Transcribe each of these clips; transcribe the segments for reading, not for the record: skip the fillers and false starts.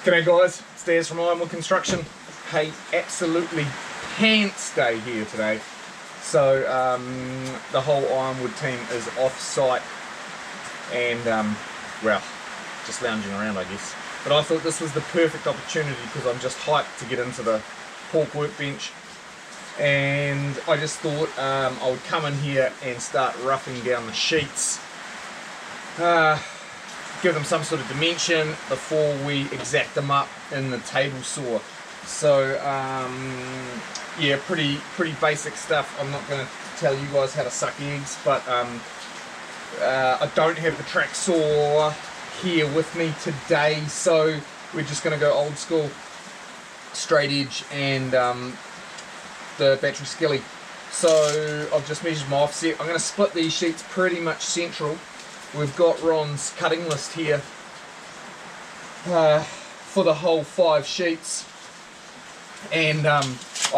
G'day guys, it's Des from Ironwood Construction. Hey, absolutely pants day here today. So the whole Ironwood team is off site and well, just lounging around I guess. But I thought this was the perfect opportunity because I'm just hyped to get into the Paulk Workbench, and I just thought I would come in here and start roughing down the sheets. Give them some sort of dimension before we exact them up in the table saw. So yeah, pretty basic stuff. I'm not going to tell you guys how to suck eggs, but I don't have the track saw here with me today, so we're just going to go old school, straight edge and the battery skilly. So I've just measured my offset. I'm going to split these sheets pretty much central. We've got Ron's cutting list here for the whole 5 sheets, and I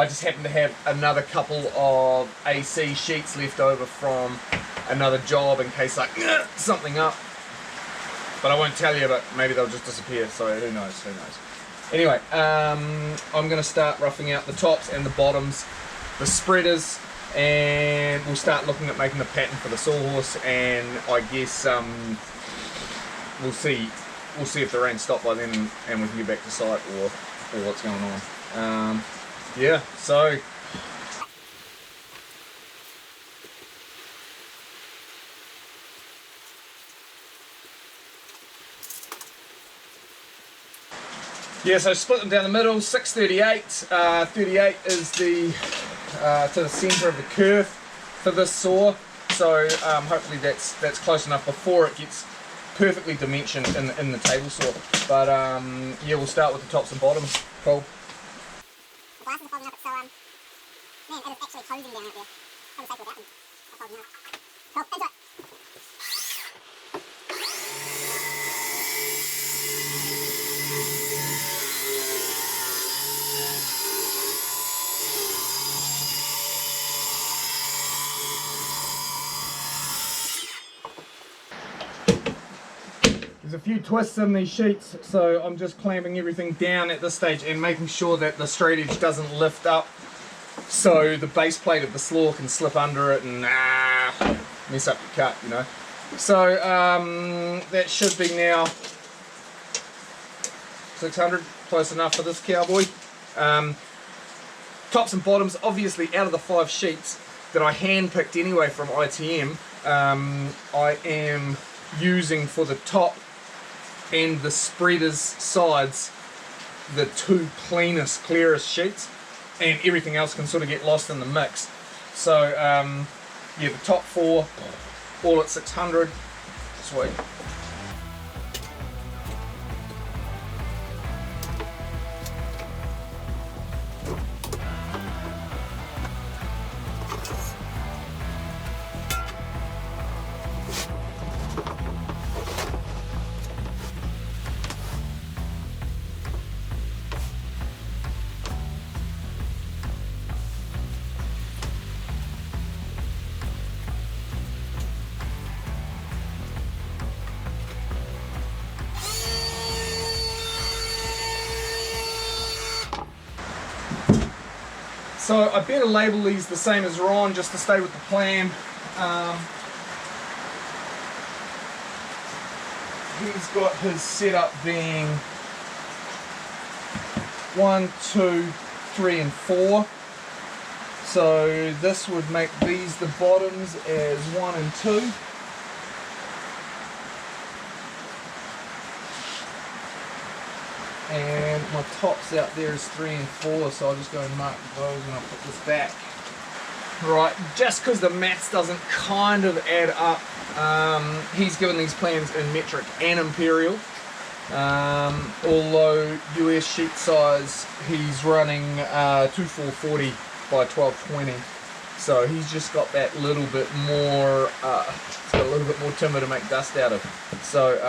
just happen to have another couple of AC sheets left over from another job in case I something up, but I won't tell you, but maybe they'll just disappear, so who knows. Anyway, I'm going to start roughing out the tops and the bottoms, the spreaders, and we'll start looking at making the pattern for the sawhorse, and I guess we'll see if the rain stops by then and we can get back to site or what's going on. Yeah, so so split them down the middle, 638, 38 is the to the centre of the curve for this saw, so hopefully that's close enough before it gets perfectly dimensioned in the table saw. But yeah, we'll start with the tops and bottoms. Cool. The glass is folding up, so man, it is actually closing down out there. I'm safe without them. I'll fold them up. Cool, into it. There's a few twists in these sheets, so I'm just clamping everything down at this stage and making sure that the straight edge doesn't lift up, so the base plate of the slaw can slip under it and mess up your cut, you know. So that should be now 600, close enough for this cowboy. Tops and bottoms, obviously out of the 5 sheets that I hand picked anyway from ITM, I am using for the top and the spreaders sides the 2 clearest sheets, and everything else can sort of get lost in the mix. So yeah, the top 4 all at 600. Sweet. So I better label these the same as Ron just to stay with the plan. He's got his setup being 1, 2, 3 and 4. So this would make these the bottoms as 1 and 2. And my tops out there is 3 and 4, so I'll just go and mark those and I'll put this back. Right, just because the maths doesn't kind of add up, he's given these plans in metric and imperial. Although US sheet size, he's running 2440 by 1220. So he's just got that little bit more, he's got a little bit more timber to make dust out of. So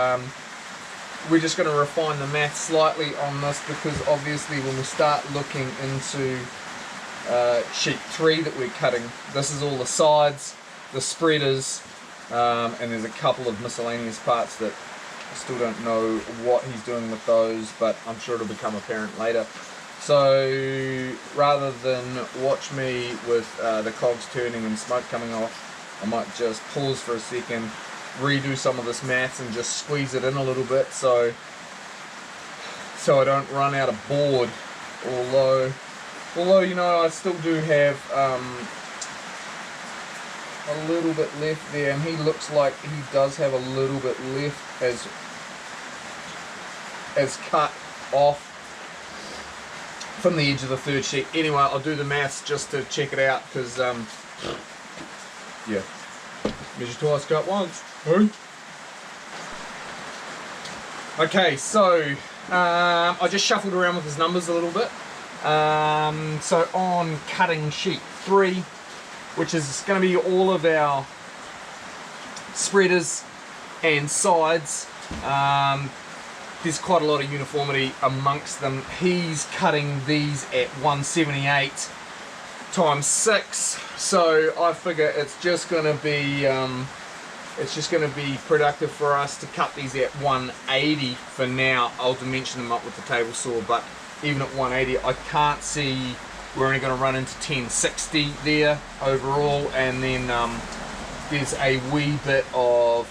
we're just going to refine the math slightly on this, because obviously when we start looking into sheet 3 that we're cutting, this is all the sides, the spreaders, and there's a couple of miscellaneous parts that I still don't know what he's doing with those, but I'm sure it'll become apparent later. So rather than watch me with the cogs turning and smoke coming off, I might just pause for a second, redo some of this maths and just squeeze it in a little bit so I don't run out of board. Although you know, I still do have a little bit left there, and he looks like he does have a little bit left as cut off from the edge of the third sheet. Anyway, I'll do the maths just to check it out, because yeah, measure twice, cut once. Okay, so I just shuffled around with his numbers a little bit. So on cutting sheet 3, which is going to be all of our spreaders and sides, there's quite a lot of uniformity amongst them. He's cutting these at 178 times 6, so I figure it's just going to be productive for us to cut these at 180 for now. I'll dimension them up with the table saw, but even at 180, I can't see we're only going to run into 1060 there overall, and then there's a wee bit of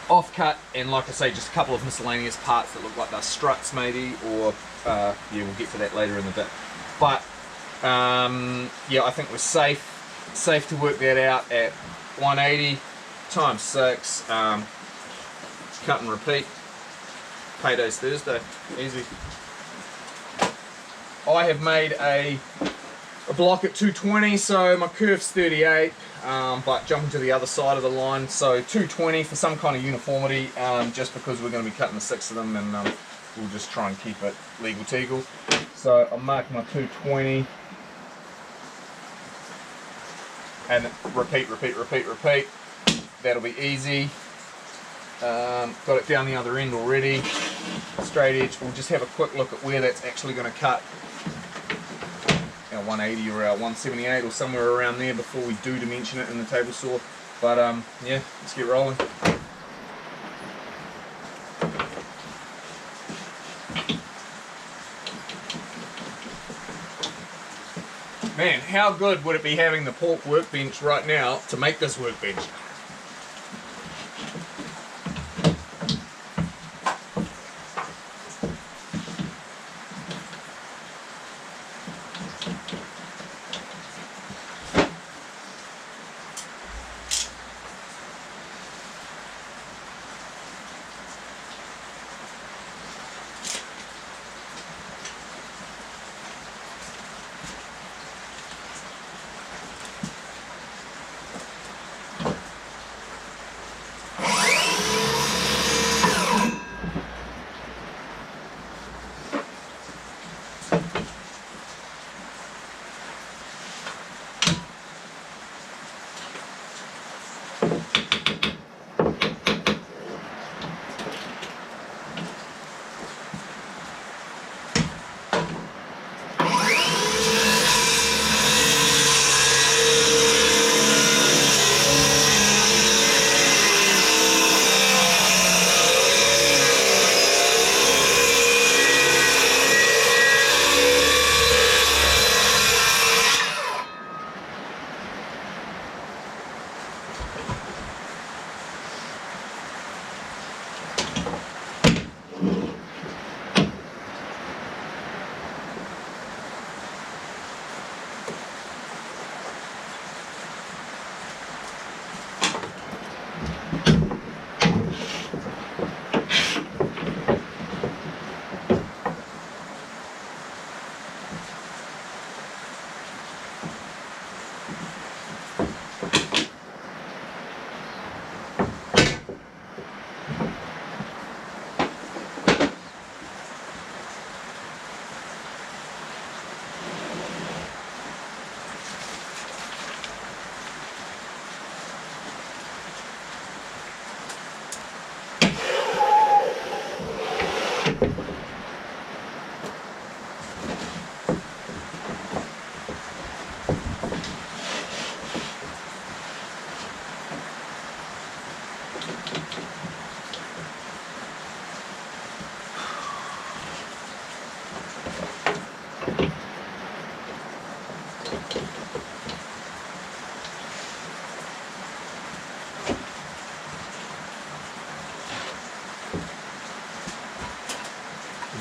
offcut, and like I say, just a couple of miscellaneous parts that look like they're struts maybe, or yeah, we'll get to that later in the bit. But yeah, I think we're safe to work that out at 180 times 6. Cut and repeat. Payday's Thursday, easy. I have made a block at 220, so my curve's 38, but jumping to the other side of the line, so 220 for some kind of uniformity, just because we're going to be cutting the 6 of them, and we'll just try and keep it legal teagle. So I'm marking my 220, and repeat, repeat, repeat, repeat. That'll be easy. Got it down the other end already. Straight edge. We'll just have a quick look at where that's actually going to cut. Our 180 or our 178 or somewhere around there before we do dimension it in the table saw. But yeah, let's get rolling. Man, how good would it be having the Paulk Workbench right now to make this workbench?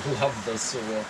love the saw.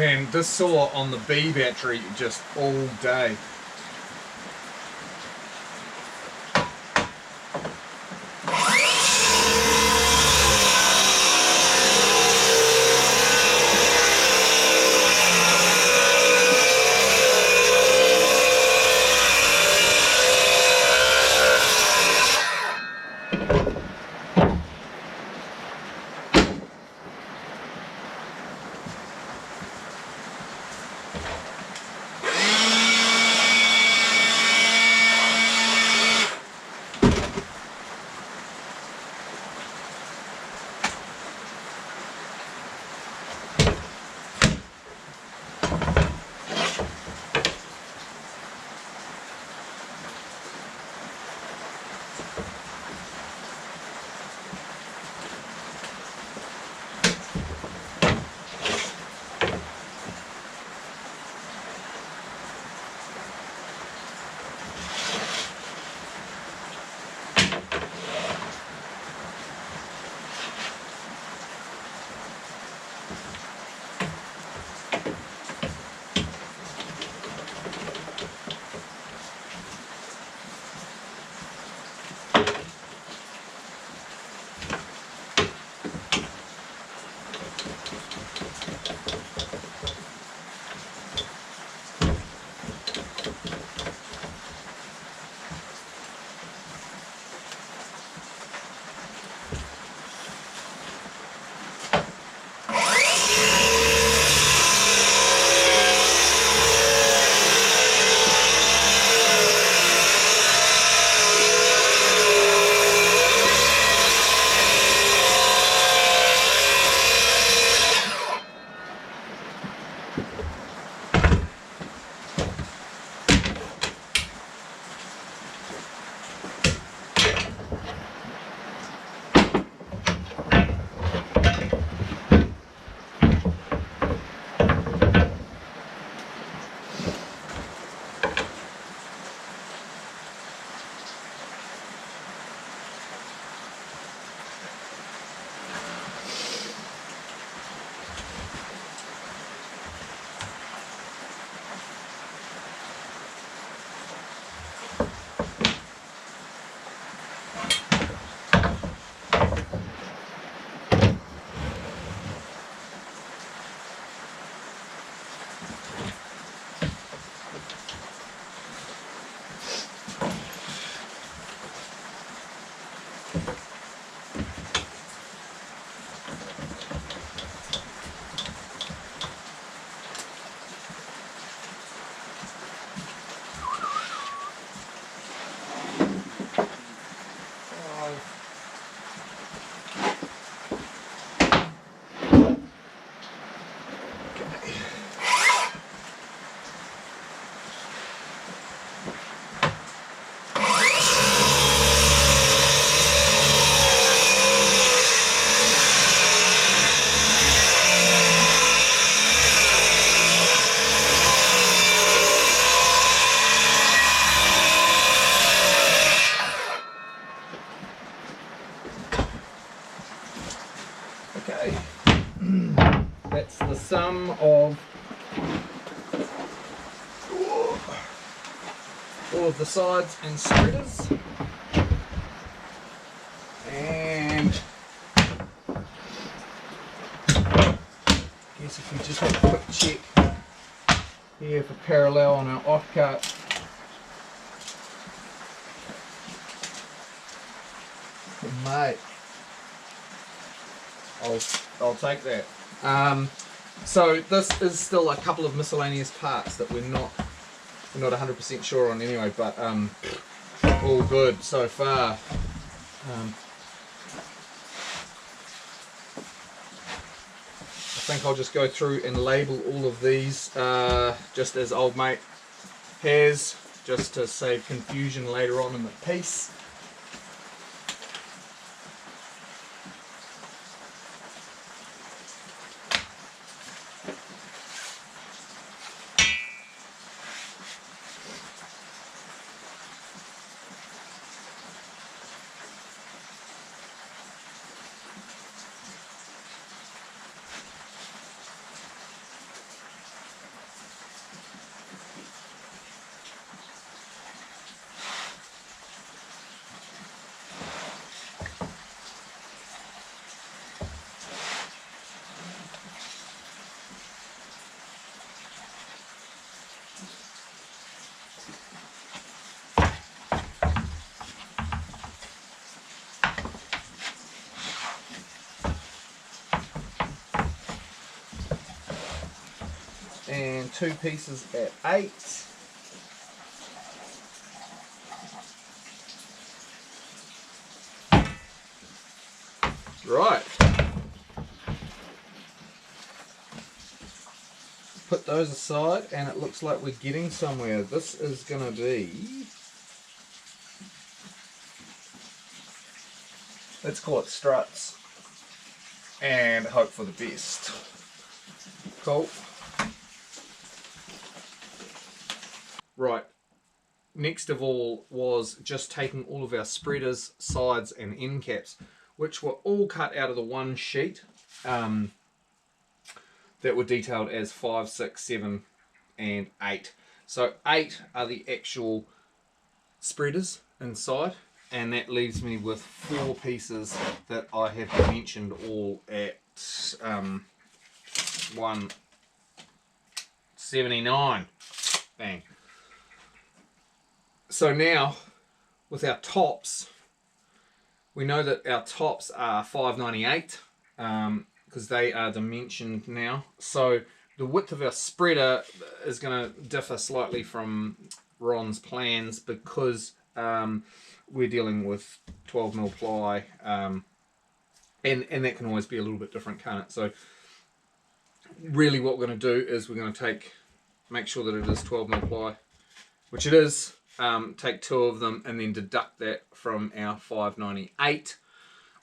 Man, this saw on the B battery just all day. That's the sum of all of the sides and spreaders. And I guess if we just have a quick check here for parallel on our offcut. Mate, I'll take that. So this is still a couple of miscellaneous parts that we're not 100% sure on anyway, but all good so far. I think I'll just go through and label all of these just as old mate has, just to save confusion later on in the piece. And 2 pieces at 8. Right. Put those aside, and it looks like we're getting somewhere. This is going to be, let's call it struts, and hope for the best. Cool. Right, next of all was just taking all of our spreaders, sides and end caps, which were all cut out of the one sheet that were detailed as 5, 6, 7 and 8. So 8 are the actual spreaders inside, and that leaves me with 4 pieces that I have dimensioned all at 179. Bang. So now, with our tops, we know that our tops are 598 because they are dimensioned now. So the width of our spreader is going to differ slightly from Ron's plans because we're dealing with 12mm ply, and that can always be a little bit different, can't it? So really what we're going to do is we're going to make sure that it is 12mm ply, which it is. Take 2 of them and then deduct that from our 598,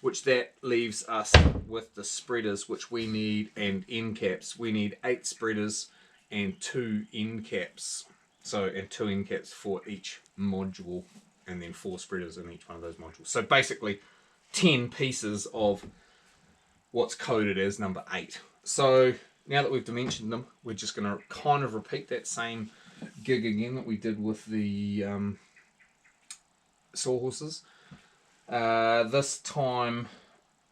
which that leaves us with the spreaders which we need, and end caps. We need 8 spreaders and 2 end caps. So, and 2 end caps for each module, and then 4 spreaders in each one of those modules. So basically 10 pieces of what's coded as number 8. So now that we've dimensioned them, we're just going to kind of repeat that same gig again that we did with the sawhorses. This time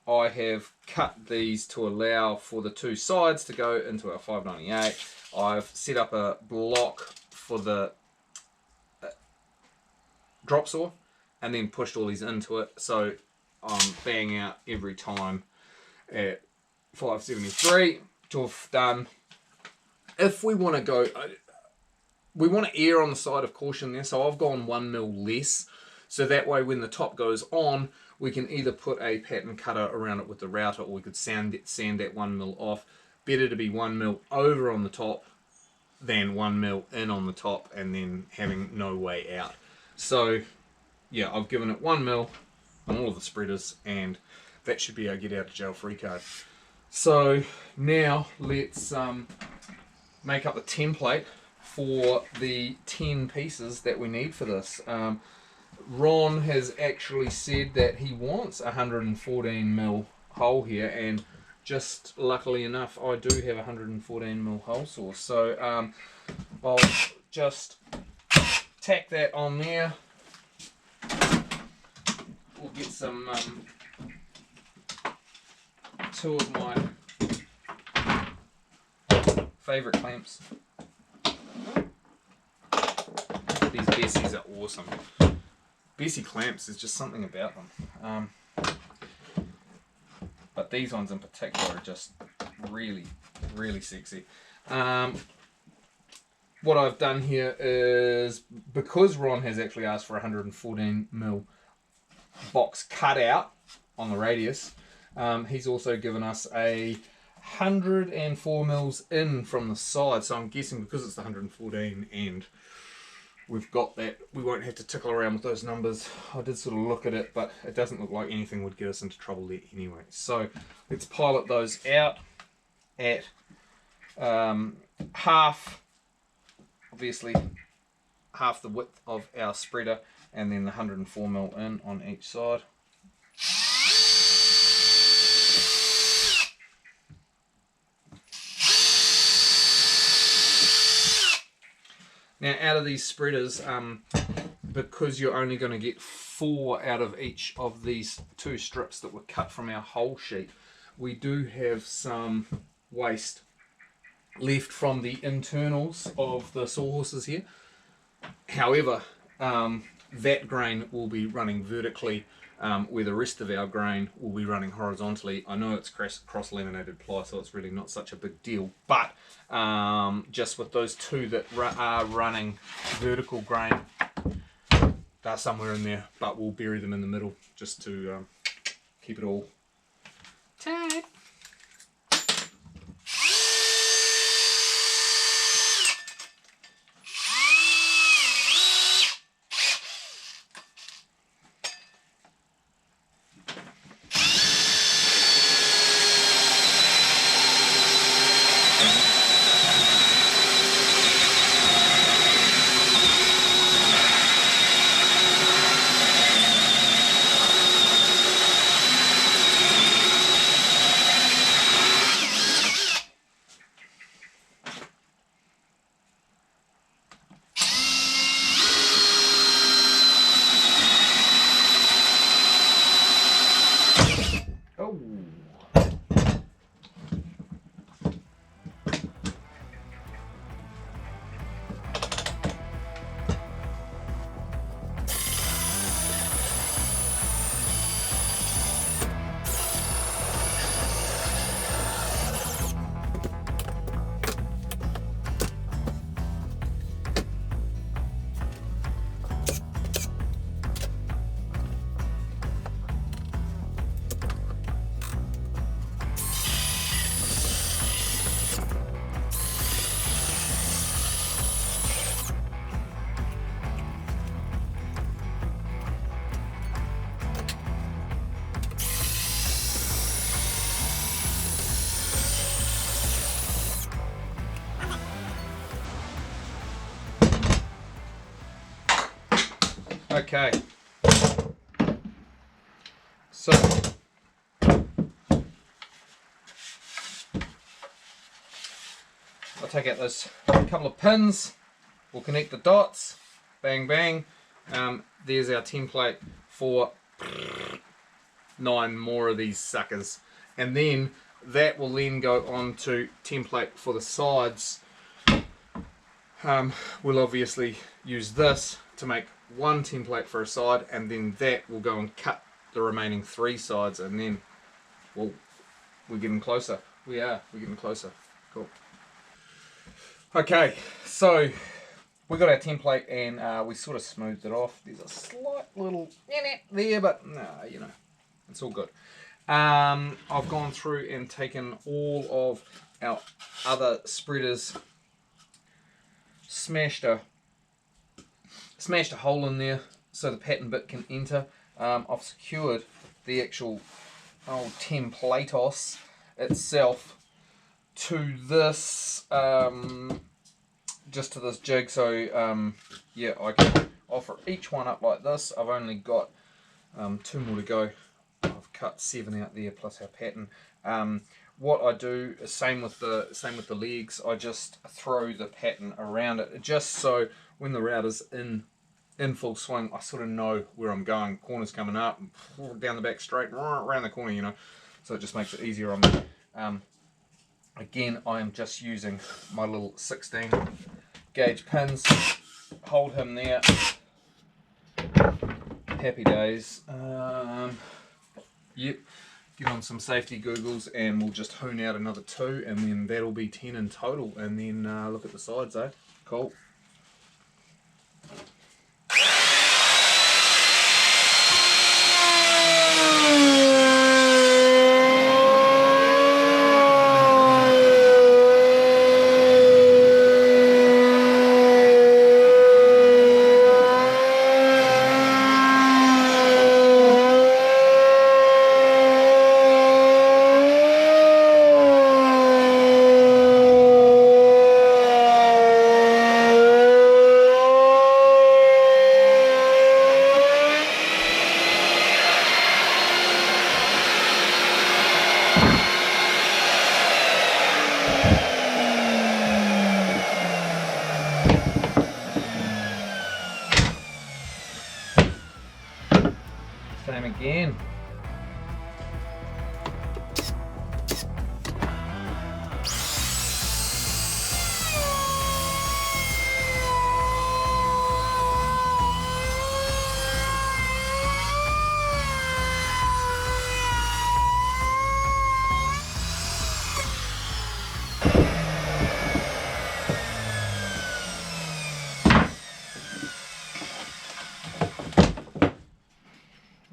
I have cut these to allow for the 2 sides to go into our 598. I've set up a block for the drop saw and then pushed all these into it, so I'm banging out every time at 573 to have done. If we want to go, we want to err on the side of caution there, so I've gone 1mm less, so that way when the top goes on, we can either put a pattern cutter around it with the router, or we could sand that 1mm off. Better to be 1mm over on the top than 1mm in on the top and then having no way out. So yeah, I've given it 1mm on all of the spreaders, and that should be our get out of jail free card. So now let's make up the template for the 10 pieces that we need for this. Ron has actually said that he wants a 114mm hole here, and just luckily enough, I do have a 114mm hole saw, so I'll just tack that on there. We'll get some two of my favourite clamps. These Bessies are awesome. Bessie clamps, is just something about them. But these ones in particular are just really, really sexy. What I've done here is, because Ron has actually asked for a 114mm box cut out on the radius, he's also given us a 104mm in from the side. So I'm guessing because it's the 114 and we've got that, we won't have to tickle around with those numbers. I did sort of look at it, but it doesn't look like anything would get us into trouble there anyway. So let's pilot those out at half, obviously half the width of our spreader, and then the 104mm in on each side. Now out of these spreaders, because you're only going to get 4 out of each of these 2 strips that were cut from our whole sheet, we do have some waste left from the internals of the sawhorses here. However, that grain will be running vertically, where the rest of our grain will be running horizontally. I know it's cross-laminated ply, so it's really not such a big deal, but just with those 2 that are running vertical grain, they're somewhere in there, but we'll bury them in the middle just to keep it all tight. Okay, so I'll take out those couple of pins, we'll connect the dots, bang bang, there's our template for 9 more of these suckers, and then that will then go on to template for the sides. We'll obviously use this to make 1 template for a side, and then that will go and cut the remaining 3 sides, and then, well, we're getting closer. We're getting closer. Cool. Okay, so we got our template, and we sort of smoothed it off. There's a slight little there, but no, you know, it's all good. I've gone through and taken all of our other spreaders, smashed a hole in there so the pattern bit can enter. I've secured the actual old templatos itself to this, just to this jig, so yeah, I can offer each one up like this. I've only got 2 more to go. I've cut 7 out there plus our pattern. what I do is same with the legs. I just throw the pattern around it, just so when the router's in full swing, I sort of know where I'm going. Corner's coming up, down the back straight, around the corner, you know. So it just makes it easier on me. Again, I am just using my little 16 gauge pins. Hold him there. Happy days. Yep. Get on some safety googles and we'll just hone out another 2 and then that'll be 10 in total. And then look at the sides, eh? Cool. Same again.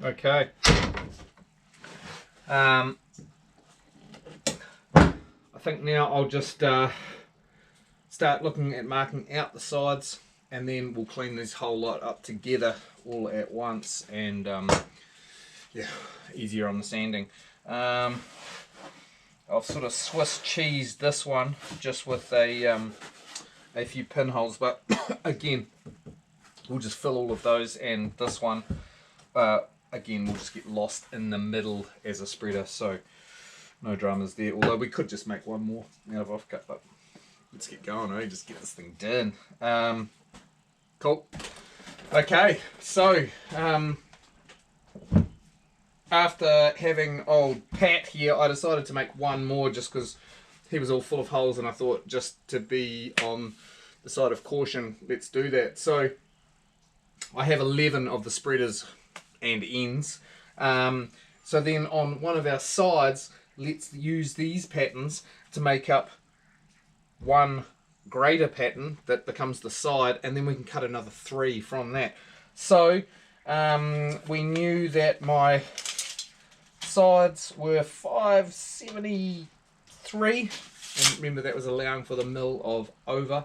Okay. I think now I'll just start looking at marking out the sides, and then we'll clean this whole lot up together all at once, and yeah, easier on the sanding. I've sort of Swiss cheesed this one just with a few pinholes, but again, we'll just fill all of those, and this one again will just get lost in the middle as a spreader, so no dramas there. Although we could just make one more out of offcut, but let's get going, eh? Just get this thing done. Cool. Okay, so after having old Pat here, I decided to make one more just because he was all full of holes, and I thought just to be on the side of caution, let's do that. So I have 11 of the spreaders and ends. So then on one of our sides, let's use these patterns to make up one greater pattern that becomes the side, and then we can cut another 3 from that. So we knew that my sides were 573, and remember that was allowing for the mil of over,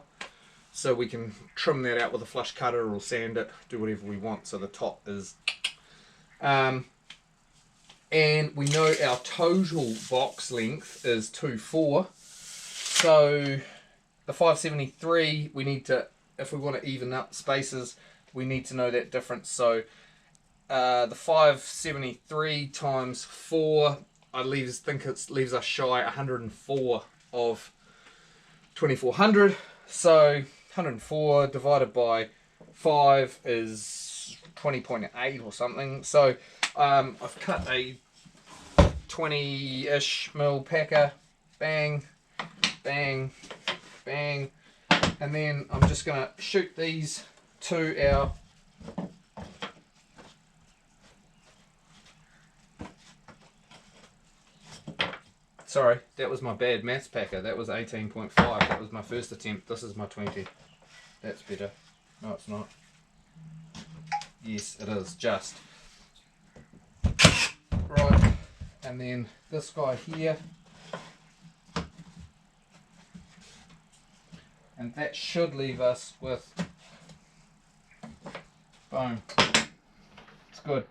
so we can trim that out with a flush cutter or sand it, do whatever we want, so the top is and we know our total box length is 2.4, so the 573, we need to, if we want to even up spaces, we need to know that difference. So the 573 times 4, I think it leaves us shy 104 of 2400, so 104 divided by 5 is 20.8 or something. So I've cut a 20-ish mil packer, bang, bang, bang, and then I'm just going to shoot these to our sorry, that was my bad maths packer. That was 18.5. That was my first attempt. This is my 20. That's better. No, it's not. Yes, it is, just. Right, and then this guy here. And that should leave us with, boom, it's good.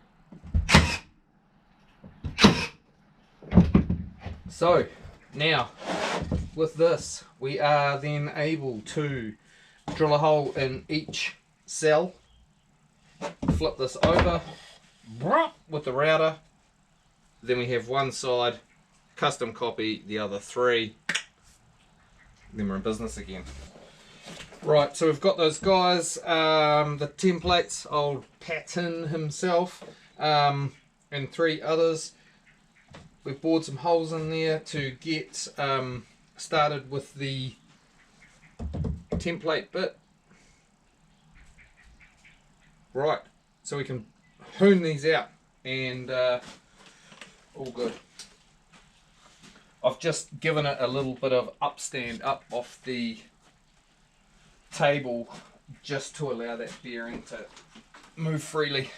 So, now, with this, we are then able to drill a hole in each cell, flip this over with the router, then we have one side custom copy the other 3, then we're in business again. Right, so we've got those guys, the templates, old Patton himself, and 3 others. We've bored some holes in there to get started with the template bit. Right, so we can hoon these out and all good. I've just given it a little bit of upstand up off the table just to allow that bearing to move freely.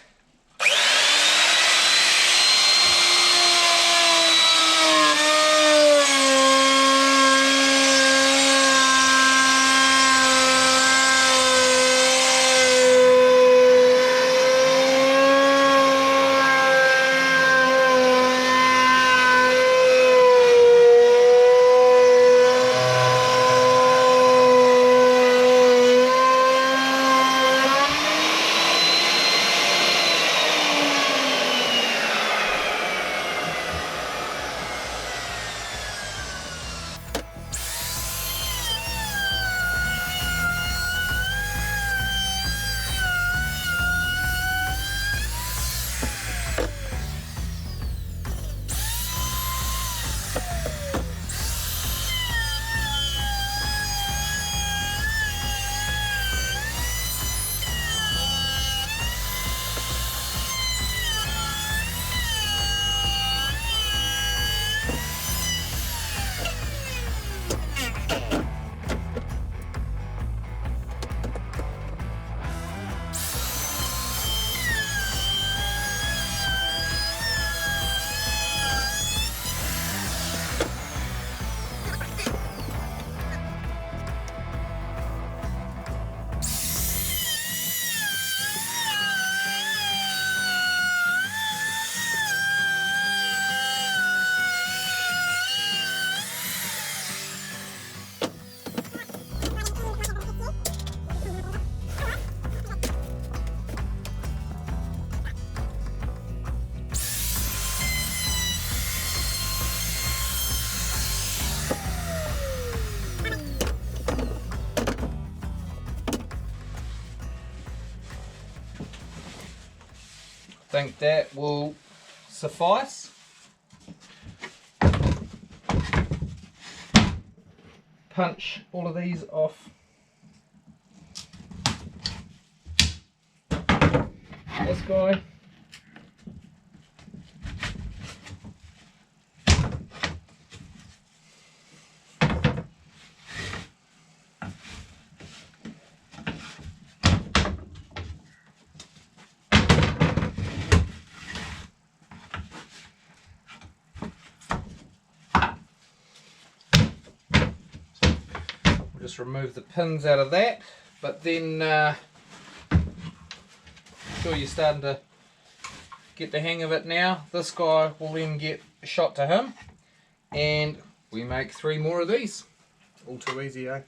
I think that will suffice. Punch all of these off this guy. Just remove the pins out of that, but then I'm sure you're starting to get the hang of it now. This guy will then get shot to him, and we make 3 more of these. All too easy, eh?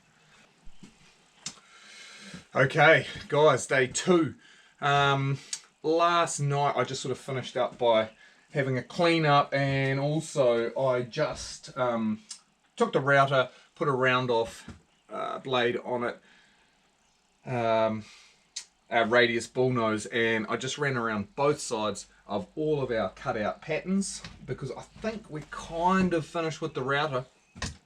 Okay, guys, day 2. Last night I just sort of finished up by having a clean up, and also I just took the router, put a round off blade on it, our radius bullnose, and I just ran around both sides of all of our cutout patterns because I think we're kind of finished with the router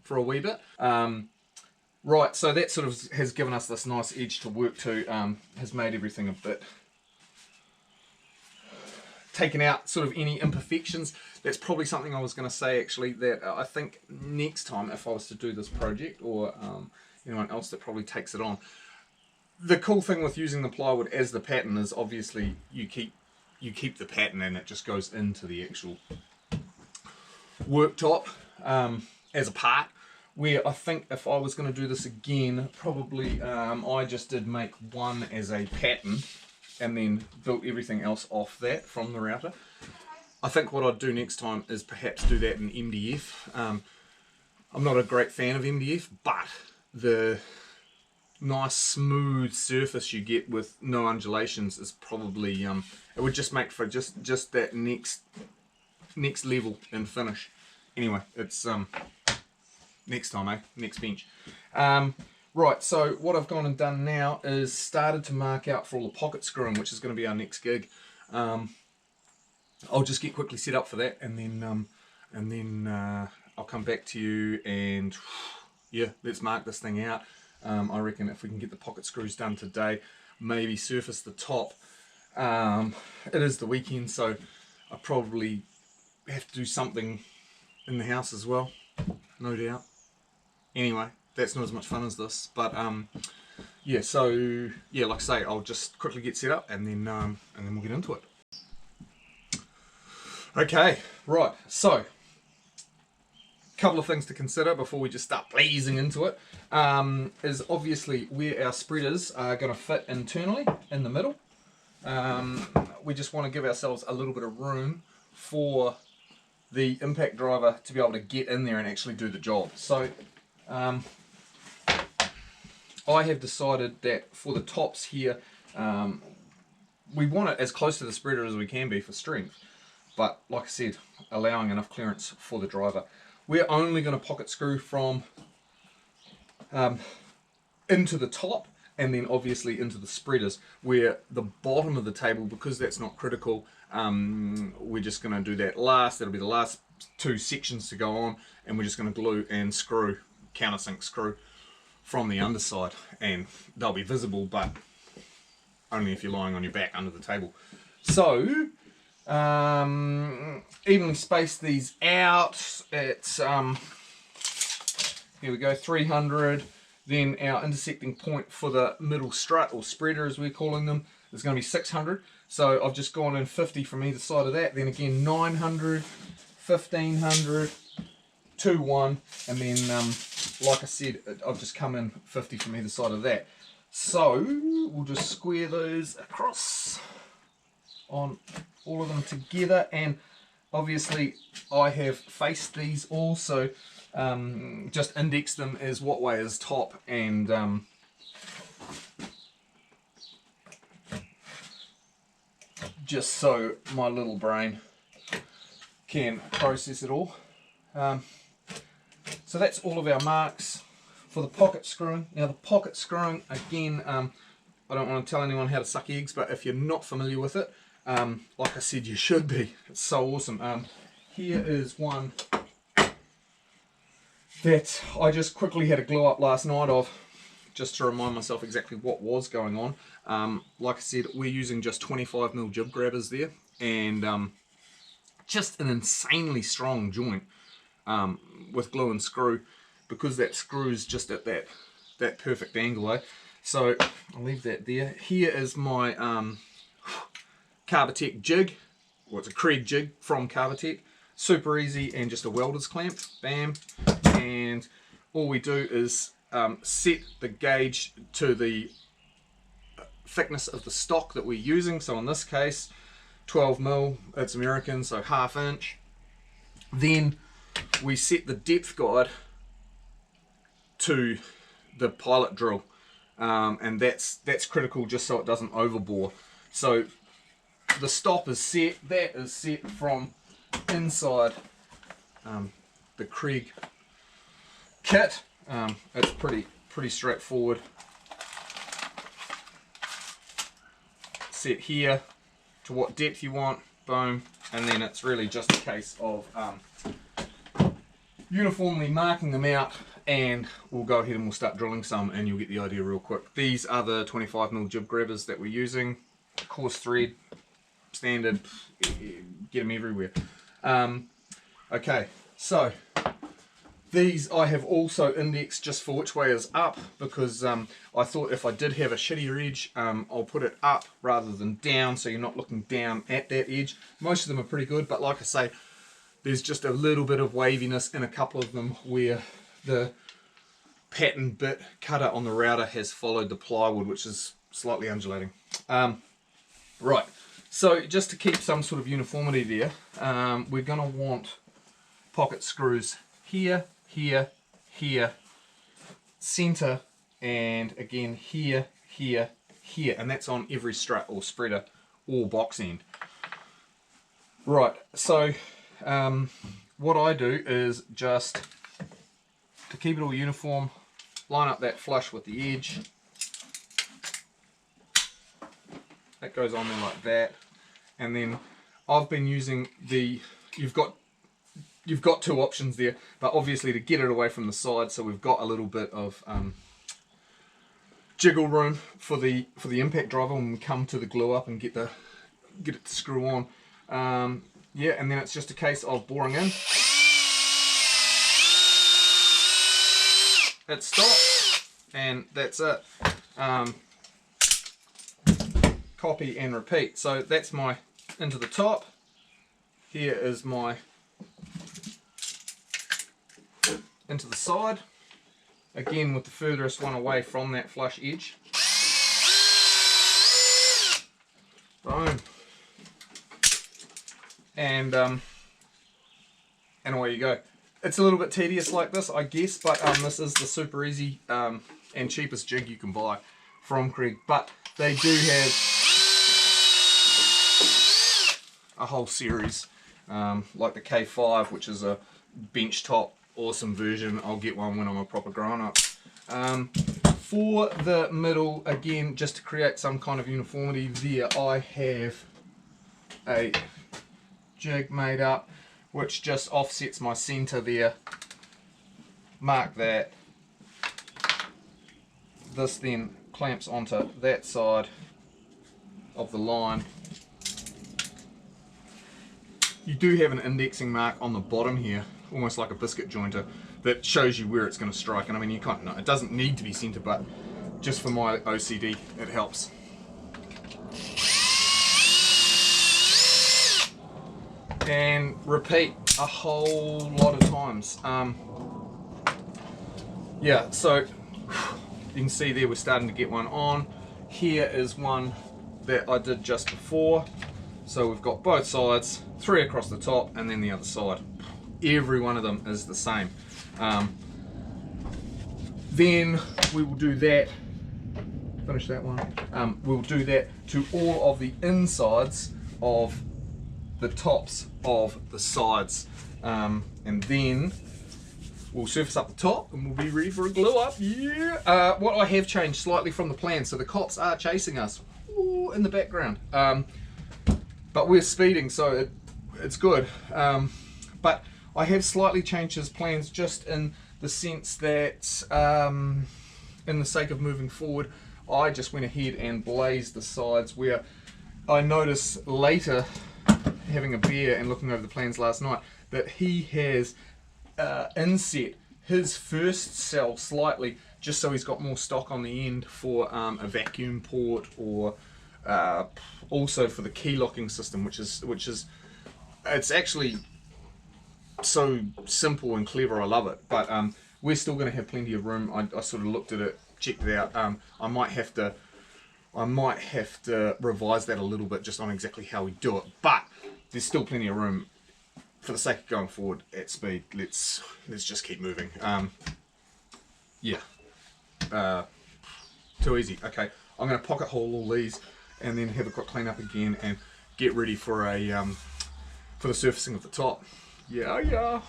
for a wee bit. Right, so that sort of has given us this nice edge to work to, has made everything a bit, taken out sort of any imperfections. That's probably something I was going to say actually, that I think next time if I was to do this project, or anyone else that probably takes it on, the cool thing with using the plywood as the pattern is obviously you keep the pattern and it just goes into the actual worktop as a part. Where I think if I was going to do this again, probably I just did make one as a pattern and then built everything else off that from the router. I think what I'd do next time is perhaps do that in MDF. I'm not a great fan of MDF, but the nice smooth surface you get with no undulations is probably, it would just make for just that next level in finish. anyway, it's next time, eh? Next bench. Right, so what I've gone and done now is started to mark out for all the pocket screwing, which is going to be our next gig. I'll just get quickly set up for that, and then I'll come back to you and yeah, let's mark this thing out. I reckon if we can get the pocket screws done today, maybe surface the top. It is the weekend, so I probably have to do something in the house as well, no doubt. Anyway, that's not as much fun as this, but yeah. So yeah, like I say, I'll just quickly get set up, and then we'll get into it. Okay, right. So, couple of things to consider before we just start blazing into it. Is obviously where our spreaders are going to fit internally in the middle. We just want to give ourselves a little bit of room for the impact driver to be able to get in there and actually do the job. So I have decided that for the tops here, we want it as close to the spreader as we can be for strength, but like I said, allowing enough clearance for the driver. We're only going to pocket screw from into the top, and then obviously into the spreaders, where the bottom of the table, because that's not critical, we're just going to do that last. That'll be the last two sections to go on, and we're just going to glue and screw, countersink screw from the underside, and they'll be visible, but only if you're lying on your back under the table. So evenly space these out. It's here we go, 300. Then our intersecting point for the middle strut, or spreader as we're calling them, is going to be 600. So I've just gone in 50 from either side of that. Then again 900, 1500, 2, 1, and then like I said, I've just come in 50 from either side of that. So we'll just square those across on all of them together, and obviously I have faced these all, so just index them as what way is top, and just so my little brain can process it all. So that's all of our marks for the pocket screwing. Now the pocket screwing, again, I don't want to tell anyone how to suck eggs, but if you're not familiar with it, like I said, you should be. It's so awesome. Here is one that I just quickly had a glue up last night of, just to remind myself exactly what was going on. Like I said, we're using just 25mm jib grabbers there, and just an insanely strong joint with glue and screw, because that screw is just at that perfect angle, eh? So I'll leave that there. Here is my Carbotech jig, well, it's a Kreg jig from Carbotech. Super easy, and just a welder's clamp, bam, and all we do is set the gauge to the thickness of the stock that we're using. So in this case 12mm, it's American, so 1/2 inch. Then we set the depth guide to the pilot drill, and that's critical, just so it doesn't overbore. So the stop is set, that is set from inside the Kreg kit. It's pretty straightforward. Set here to what depth you want, boom, and then it's really just a case of uniformly marking them out, and we'll go ahead and we'll start drilling some, and you'll get the idea real quick. These are the 25mm jib grabbers that we're using, coarse thread, standard, get them everywhere. Okay, so these I have also indexed just for which way is up, because I thought if I did have a shittier edge, I'll put it up rather than down, so you're not looking down at that edge. Most of them are pretty good, but like I say, there's just a little bit of waviness in a couple of them where the pattern bit cutter on the router has followed the plywood, which is slightly undulating. Right, so just to keep some sort of uniformity there, we're going to want pocket screws here, here, here, center, and again here, here, here, and that's on every strut or spreader or box end. Right, so what I do is just, to keep it all uniform, line up that flush with the edge. That goes on there like that. And then I've been using the, you've got two options there, but obviously to get it away from the side, so we've got a little bit of jiggle room for the impact driver when we come to the glue up and get it to screw on. Yeah, and then it's just a case of boring in. It stops, and that's it. Copy and repeat. So that's my into the top. Here is my into the side. Again with the furthest one away from that flush edge. Boom. And away you go. It's a little bit tedious like this, I guess, but this is the super easy and cheapest jig you can buy from Craig. But they do have a whole series, like the K5, which is a bench top, awesome version. I'll get one when I'm a proper grown up. For the middle, again, just to create some kind of uniformity there, I have a jig made up which just offsets my center there. Mark that. This then clamps onto that side of the line. You do have an indexing mark on the bottom here, almost like a biscuit jointer, that shows you where it's going to strike. And I mean, you can't know, it doesn't need to be center, but just for my OCD it helps. And repeat a whole lot of times. Yeah, so you can see there we're starting to get one on. Here is one that I did just before. So we've got both sides, 3 across the top, and then the other side. Every one of them is the same. Then we will do that, finish that one. We'll do that to all of the insides of the tops of the sides, and then we'll surface up the top and we'll be ready for a glue up. Yeah. What I have changed slightly from the plan, so the cops are chasing us in the background, but we're speeding, so it's good. But I have slightly changed his plans, just in the sense that, in the sake of moving forward, I just went ahead and blazed the sides, where I noticed later, having a beer and looking over the plans last night, that he has inset his first cell slightly, just so he's got more stock on the end for a vacuum port, or also for the key locking system, which is it's actually so simple and clever. I love it. But we're still going to have plenty of room. I sort of looked at it, checked it out. I might have to revise that a little bit, just on exactly how we do it, but there's still plenty of room. For the sake of going forward at speed, let's just keep moving. Yeah, too easy. Okay, I'm going to pocket hole all these and then have a quick clean up again and get ready for a for the surfacing of the top. Yeah.